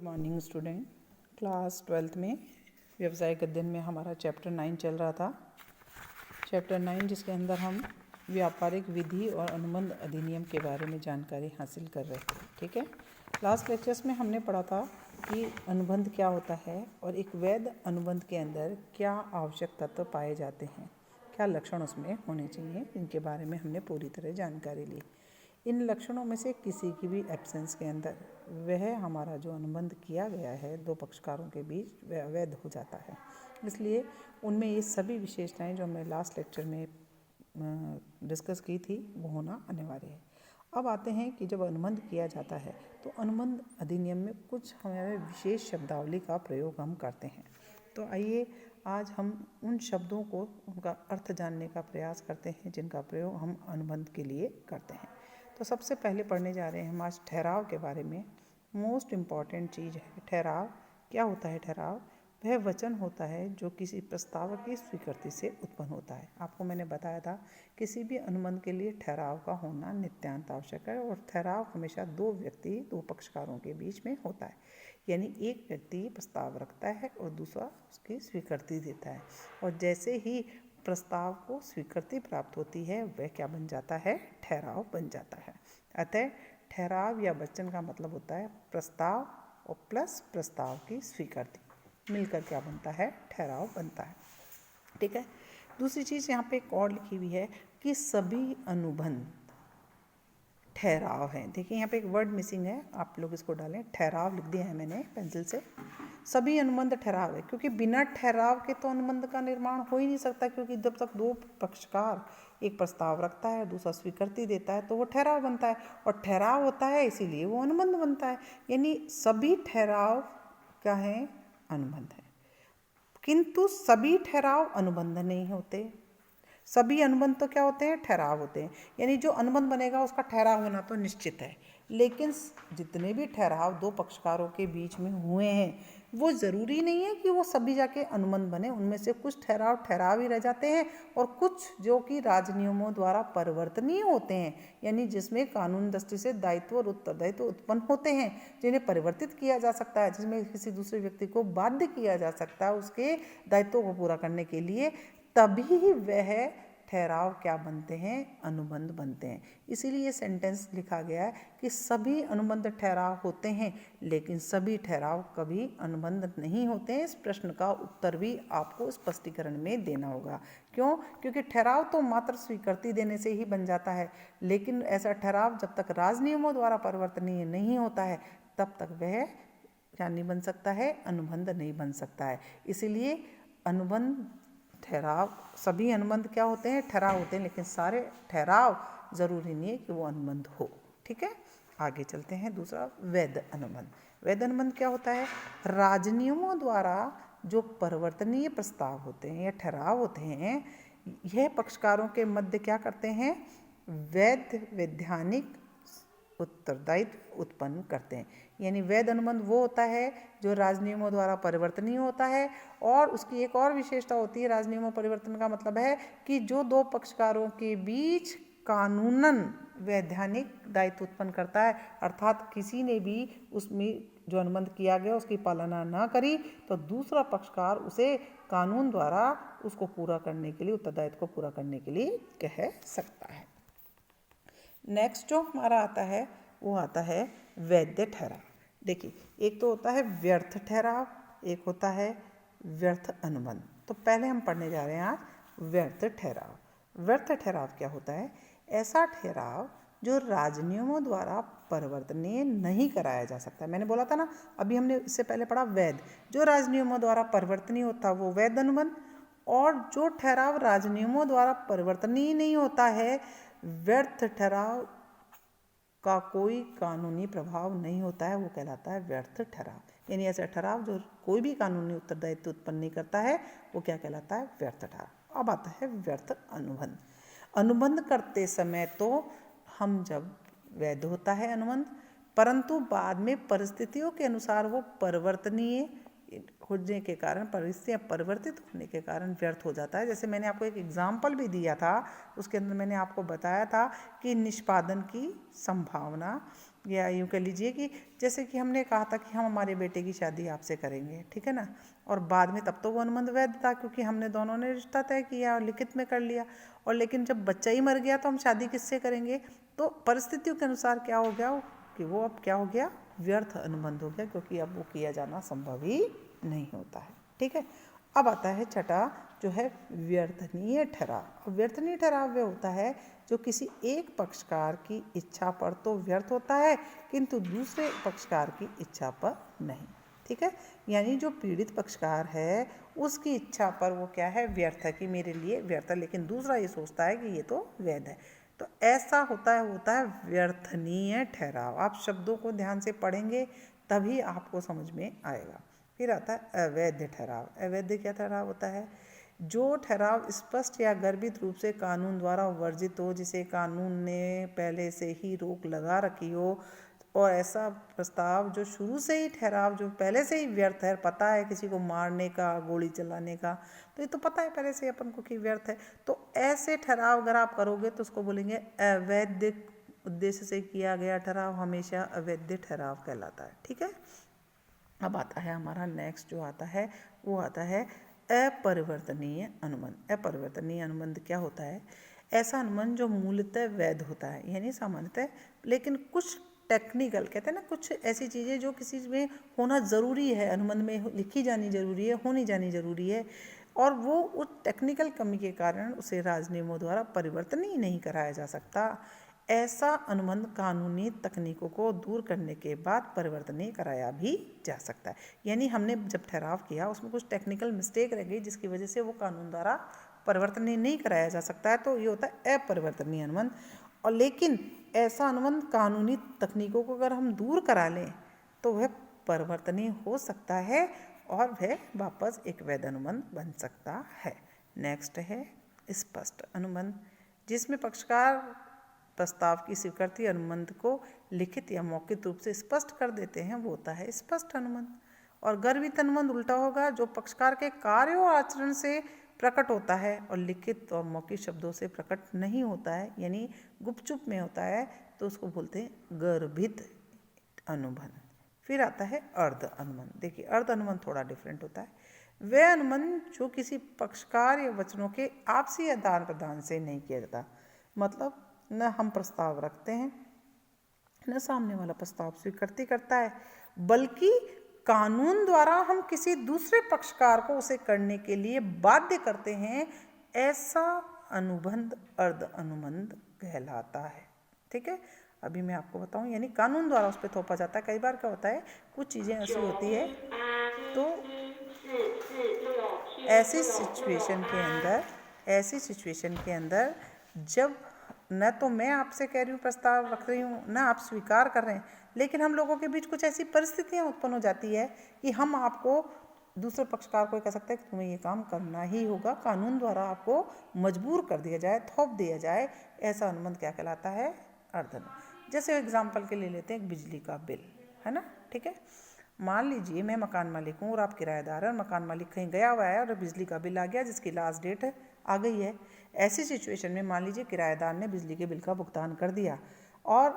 Morning student. Class 12th में व्यावसायिक अध्ययन में हमारा चैप्टर 9 चल रहा था। चैप्टर 9 जिसके अंदर हम व्यापारिक विधि और अनुबंध अधिनियम के बारे में जानकारी हासिल कर रहे थे। ठीक है, लास्ट लेक्चर्स में हमने पढ़ा था कि अनुबंध क्या होता है और एक वैध अनुबंध के अंदर क्या आवश्यक तत्व पाए जाते हैं, क्या लक्षण उसमें होने चाहिए, इनके बारे में हमने पूरी तरह जानकारी ली। इन लक्षणों में से किसी की भी एब्सेंस के अंदर वह हमारा जो अनुबंध किया गया है दो पक्षकारों के बीच वह अवैध हो जाता है। इसलिए उनमें ये सभी विशेषताएं जो हमने लास्ट लेक्चर में डिस्कस की थी वो होना अनिवार्य है। अब आते हैं कि जब अनुबंध किया जाता है तो अनुबंध अधिनियम में कुछ हमारे विशेष शब्दावली का प्रयोग हम करते हैं। तो आइए आज हम उन शब्दों को उनका अर्थ जानने का प्रयास करते हैं जिनका प्रयोग हम अनुबंध के लिए करते हैं। तो सबसे पहले पढ़ने जा रहे हैं हम आज ठहराव के बारे में। मोस्ट इम्पॉर्टेंट चीज़ है ठहराव। क्या होता है ठहराव? वह वचन होता है जो किसी प्रस्ताव की स्वीकृति से उत्पन्न होता है। आपको मैंने बताया था किसी भी अनुबंध के लिए ठहराव का होना नित्यांत आवश्यक है और ठहराव हमेशा दो पक्षकारों के बीच में होता है। यानी एक व्यक्ति प्रस्ताव रखता है और दूसरा उसकी स्वीकृति देता है और जैसे ही प्रस्ताव को स्वीकृति प्राप्त होती है वह क्या बन जाता है? ठहराव बन जाता है। अतः ठहराव या वचन का मतलब होता है प्रस्ताव और प्लस प्रस्ताव की स्वीकृति मिलकर क्या बनता है? ठहराव बनता है। ठीक है, दूसरी चीज़ यहाँ पे एक और लिखी हुई है कि सभी अनुबंध ठहराव हैं। देखिए यहाँ पे एक वर्ड मिसिंग है, आप लोग इसको डालें। ठहराव लिख दिया है मैंने पेंसिल से। सभी अनुबंध ठहराव है क्योंकि बिना ठहराव के तो अनुबंध का निर्माण हो ही नहीं सकता, क्योंकि जब तक दो पक्षकार एक प्रस्ताव रखता है दूसरा स्वीकृति देता है तो वो ठहराव बनता है और ठहराव होता है इसीलिए वो अनुबंध बनता है। यानी सभी ठहराव क्या है? अनुबंध है। किंतु सभी ठहराव अनुबंध नहीं होते। सभी अनुबंध तो क्या होते हैं? ठहराव होते हैं। यानी जो अनुबंध बनेगा उसका ठहराव होना तो निश्चित है, लेकिन जितने भी ठहराव दो पक्षकारों के बीच में हुए हैं वो ज़रूरी नहीं है कि वो सभी जाके अनुबंध बने। उनमें से कुछ ठहराव ही रह जाते हैं और कुछ जो कि राजनियमों द्वारा परिवर्तनीय होते हैं, यानी जिसमें कानून दृष्टि से दायित्व और उत्तरदायित्व उत्पन्न होते हैं, जिन्हें परिवर्तित किया जा सकता है, जिसमें किसी दूसरे व्यक्ति को बाध्य किया जा सकता है उसके दायित्वों को पूरा करने के लिए, तभी वह ठहराव क्या बनते हैं? अनुबंध बनते हैं। इसीलिए सेंटेंस लिखा गया है कि सभी अनुबंध ठहराव होते हैं लेकिन सभी ठहराव कभी अनुबंध नहीं होते हैं। इस प्रश्न का उत्तर भी आपको स्पष्टीकरण में देना होगा। क्यों? क्योंकि ठहराव तो मात्र स्वीकृति देने से ही बन जाता है, लेकिन ऐसा ठहराव जब तक राजनियमों द्वारा परिवर्तनीय नहीं होता है तब तक वह क्या नहीं बन सकता है? अनुबंध नहीं बन सकता है। इसीलिए अनुबंध ठहराव, सभी अनुबंध क्या होते हैं? ठहराव होते हैं, लेकिन सारे ठहराव जरूरी नहीं है कि वो अनुबंध हो। ठीक है, आगे चलते हैं। दूसरा वैध अनुबंध। वैध अनुबंध क्या होता है? राजनियमों द्वारा जो परिवर्तनीय प्रस्ताव होते हैं या ठहराव होते हैं, यह पक्षकारों के मध्य क्या करते हैं? वैधानिक उत्तरदायित्व उत्पन्न करते हैं। यानी वैध अनुबंध वो होता है जो राजनियमों द्वारा परिवर्तनीय होता है और उसकी एक और विशेषता होती है। राजनियमों परिवर्तन का मतलब है कि जो दो पक्षकारों के बीच कानूनन वैधानिक दायित्व उत्पन्न करता है, अर्थात किसी ने भी उसमें जो अनुबंध किया गया उसकी पालना ना करी तो दूसरा पक्षकार उसे कानून द्वारा उसको पूरा करने के लिए, उत्तरदायित्व को पूरा करने के लिए कह सकता है। नेक्स्ट जो हमारा आता है वो आता है वैध ठहराव। देखिए, एक तो होता है व्यर्थ ठहराव, एक होता है व्यर्थ अनुबंध। तो पहले हम पढ़ने जा रहे हैं आज व्यर्थ ठहराव। व्यर्थ ठहराव क्या होता है? ऐसा ठहराव जो राजनियमों द्वारा परिवर्तनीय नहीं कराया जा सकता। मैंने बोला था ना, अभी हमने इससे पहले पढ़ा वैध, जो राजनियमों द्वारा परिवर्तनीय होता है वो वैध अनुबंध, और जो ठहराव राजनियमों द्वारा परिवर्तनीय नहीं होता है, व्यर्थ ठहराव का कोई कानूनी प्रभाव नहीं होता है, वो कहलाता है व्यर्थ ठहराव। यानी ऐसा ठहराव जो कोई भी कानूनी उत्तरदायित्व उत्पन्न नहीं करता है वो क्या कहलाता है? व्यर्थ ठहराव। अब आता है व्यर्थ अनुबंध। अनुबंध करते समय तो हम जब वैध होता है अनुबंध, परंतु बाद में परिस्थितियों के अनुसार वो परिवर्तनीय होने के कारण, परिस्थितियाँ परिवर्तित होने के कारण व्यर्थ हो जाता है। जैसे मैंने आपको एक एग्जाम्पल भी दिया था, उसके अंदर मैंने आपको बताया था कि निष्पादन की संभावना या यूँ कह लीजिए कि जैसे कि हमने कहा था कि हम हमारे बेटे की शादी आपसे करेंगे, ठीक है ना, और बाद में तब तो वो अनुबंध वैध था क्योंकि हमने दोनों ने रिश्ता तय किया और लिखित में कर लिया। और लेकिन जब बच्चा ही मर गया तो हम शादी किससे करेंगे? तो परिस्थितियों के अनुसार क्या हो गया कि वो अब क्या हो गया, व्यर्थ अनुबंध हो गया, क्योंकि अब वो किया जाना संभव ही नहीं होता है। ठीक है, अब आता है छठा जो है व्यर्थनीय ठहराव। व्यर्थनीय ठहराव वह होता है जो किसी एक पक्षकार की इच्छा पर तो व्यर्थ होता है किंतु दूसरे पक्षकार की इच्छा पर नहीं। ठीक है, यानी जो पीड़ित पक्षकार है उसकी इच्छा पर वो क्या है, व्यर्थ है, कि मेरे लिए व्यर्थ है, लेकिन दूसरा ये सोचता है कि ये तो वैध है। तो ऐसा होता है व्यर्थनीय ठहराव। आप शब्दों को ध्यान से पढ़ेंगे तभी आपको समझ में आएगा। फिर आता है अवैध ठहराव। अवैध क्या ठहराव होता है? जो ठहराव स्पष्ट या गर्भित रूप से कानून द्वारा वर्जित हो, जिसे कानून ने पहले से ही रोक लगा रखी हो, और ऐसा प्रस्ताव जो शुरू से ही ठहराव जो पहले से ही व्यर्थ है, पता है किसी को मारने का, गोली चलाने का, तो ये तो पता है पहले से अपन को कि व्यर्थ है, तो ऐसे ठहराव अगर आप करोगे तो उसको बोलेंगे अवैध उद्देश्य से किया गया ठहराव हमेशा अवैध ठहराव कहलाता है। ठीक है, अब आता है हमारा नेक्स्ट जो आता है वो आता है अपरिवर्तनीय अनुबंध। अपरिवर्तनीय अनुबंध क्या होता है? ऐसा अनुबंध जो मूलतः वैध होता है, यानी सामान्यतः, लेकिन कुछ टेक्निकल कहते हैं ना, कुछ ऐसी चीज़ें जो किसी में होना ज़रूरी है, अनुबंध में लिखी जानी जरूरी है, होनी जानी जरूरी है, और वो उस टेक्निकल कमी के कारण उसे राजनियमों द्वारा परिवर्तन ही नहीं कराया जा सकता। ऐसा अनुबंध कानूनी तकनीकों को दूर करने के बाद परिवर्तनीय कराया भी जा सकता है। यानी हमने जब ठहराव किया उसमें कुछ टेक्निकल मिस्टेक रह गई जिसकी वजह से वो कानून द्वारा परिवर्तनीय नहीं कराया जा सकता है, तो ये होता है अपरिवर्तनीय अनुबंध। और लेकिन ऐसा अनुबंध कानूनी तकनीकों को अगर हम दूर करा लें तो वह परिवर्तनीय हो सकता है और वह वापस एक वैध अनुबंध बन सकता है। नेक्स्ट है स्पष्ट अनुबंध, जिसमें पक्षकार प्रस्ताव की स्वीकृति अनुबंध को लिखित या मौखिक रूप से स्पष्ट कर देते हैं, वो होता है स्पष्ट अनुबंध। और गर्भित अनुबंध उल्टा होगा, जो पक्षकार के कार्य और आचरण से प्रकट होता है और लिखित और मौखिक शब्दों से प्रकट नहीं होता है, यानी गुपचुप में होता है, तो उसको बोलते हैं गर्भित अनुबंध। फिर आता है अर्ध अनुबंध। देखिए अर्ध अनुबंध थोड़ा डिफरेंट होता है। वह अनुबंध जो किसी पक्षकार या वचनों के आपसी आदान प्रदान से नहीं किया जाता, मतलब न हम प्रस्ताव रखते हैं न सामने वाला प्रस्ताव स्वीकृति करता है, बल्कि कानून द्वारा हम किसी दूसरे पक्षकार को उसे करने के लिए बाध्य करते हैं, ऐसा अनुबंध अर्ध अनुबंध कहलाता है। ठीक है, अभी मैं आपको बताऊं, यानी कानून द्वारा उस पर थोपा जाता है। कई बार क्या होता है, कुछ चीज़ें ऐसी होती है, तो ऐसी सिचुएशन के अंदर जब न तो मैं आपसे कह रही हूँ, प्रस्ताव रख रही हूँ, न आप स्वीकार कर रहे हैं, लेकिन हम लोगों के बीच कुछ ऐसी परिस्थितियाँ उत्पन्न हो जाती है कि हम आपको दूसरे पक्षकार को कह सकते हैं कि तुम्हें ये काम करना ही होगा, कानून द्वारा आपको मजबूर कर दिया जाए, थोप दिया जाए, ऐसा अनुबंध क्या कहलाता है? अर्ध। जैसे एग्जाम्पल के लिए लेते हैं एक बिजली का बिल, है ना। ठीक है, मान लीजिए मैं मकान मालिक हूँ और आप किराएदार हैं, और मकान मालिक कहीं गया हुआ है और बिजली का बिल आ गया जिसकी लास्ट डेट आ गई है। ऐसी सिचुएशन में मान लीजिए किराएदार ने बिजली के बिल का भुगतान कर दिया और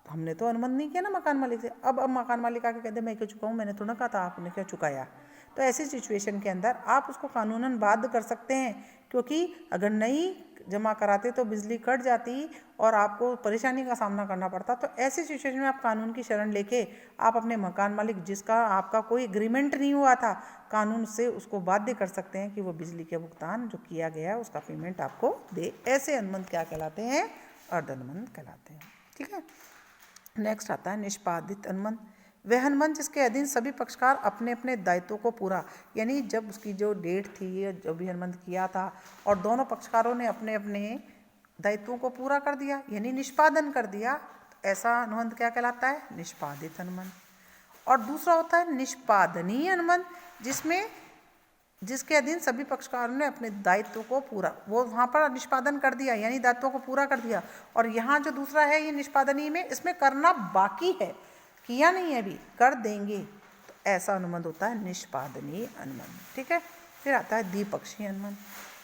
हमने तो अनुबंध नहीं किया ना मकान मालिक से। अब मकान मालिक आके कहते मैं क्यों चुकाऊँ, मैंने तो ना कहा था, आपने क्या चुकाया। तो ऐसी सिचुएशन के अंदर आप उसको कानूनन बाध्य कर सकते हैं, क्योंकि अगर नहीं जमा कराते तो बिजली कट जाती और आपको परेशानी का सामना करना पड़ता। तो ऐसी सिचुएशन में आप कानून की शरण लेके आप अपने मकान मालिक, जिसका आपका कोई एग्रीमेंट नहीं हुआ था, कानून से उसको बाध्य कर सकते हैं कि वो बिजली के भुगतान जो किया गया है उसका पेमेंट आपको दे। ऐसे अनुबंध क्या कहलाते हैं? अर्ध अनुबंध कहलाते हैं। ठीक है, नेक्स्ट आता है निष्पादित अनुबंध। वह अनुबंध जिसके अधीन सभी पक्षकार अपने अपने दायित्वों को पूरा, यानी जब उसकी जो डेट थी, जो भी अनुबंध किया था और दोनों पक्षकारों ने अपने अपने दायित्वों को पूरा कर दिया, यानी निष्पादन कर दिया, तो ऐसा अनुबंध क्या कहलाता है? निष्पादित अनुबंध। और दूसरा होता है निष्पादनीय अनुबंध, जिसके अधीन सभी पक्षकारों ने अपने दायित्व को पूरा, वो वहाँ पर निष्पादन कर दिया, यानी दायित्वों को पूरा कर दिया। और यहाँ जो दूसरा है ये निष्पादनीय में, इसमें करना बाकी है, किया नहीं है अभी, कर देंगे, तो ऐसा अनुबंध होता है निष्पादनीय अनुबंध। ठीक है, फिर आता है द्विपक्षीय अनुबंध।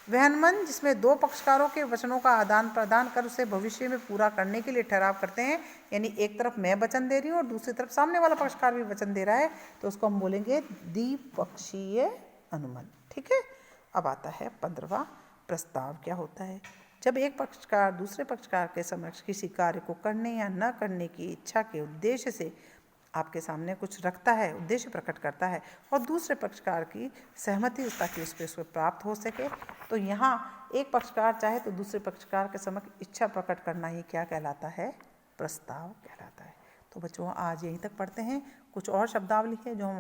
वह अनुबंध जिसमें दो पक्षकारों के वचनों का आदान प्रदान कर उसे भविष्य में पूरा करने के लिए ठहराव करते हैं, यानी एक तरफ मैं वचन दे रही हूँ और दूसरी तरफ सामने वाला पक्षकार भी वचन दे रहा है, तो उसको हम बोलेंगे द्विपक्षीय अनुबंध। ठीक है। अब आता है 15वां, प्रस्ताव क्या होता है। जब एक पक्षकार दूसरे पक्षकार के समक्ष किसी कार्य को करने या न करने की इच्छा के उद्देश्य से आपके सामने कुछ रखता है, उद्देश्य प्रकट करता है, और दूसरे पक्षकार की सहमति ताकि उस पर उसको प्राप्त हो सके, तो यहाँ एक पक्षकार चाहे तो दूसरे पक्षकार के समक्ष इच्छा प्रकट करना ही क्या कहलाता है, प्रस्ताव कहलाता है। तो बच्चों आज यहीं तक पढ़ते हैं। कुछ और शब्दावली है जो हम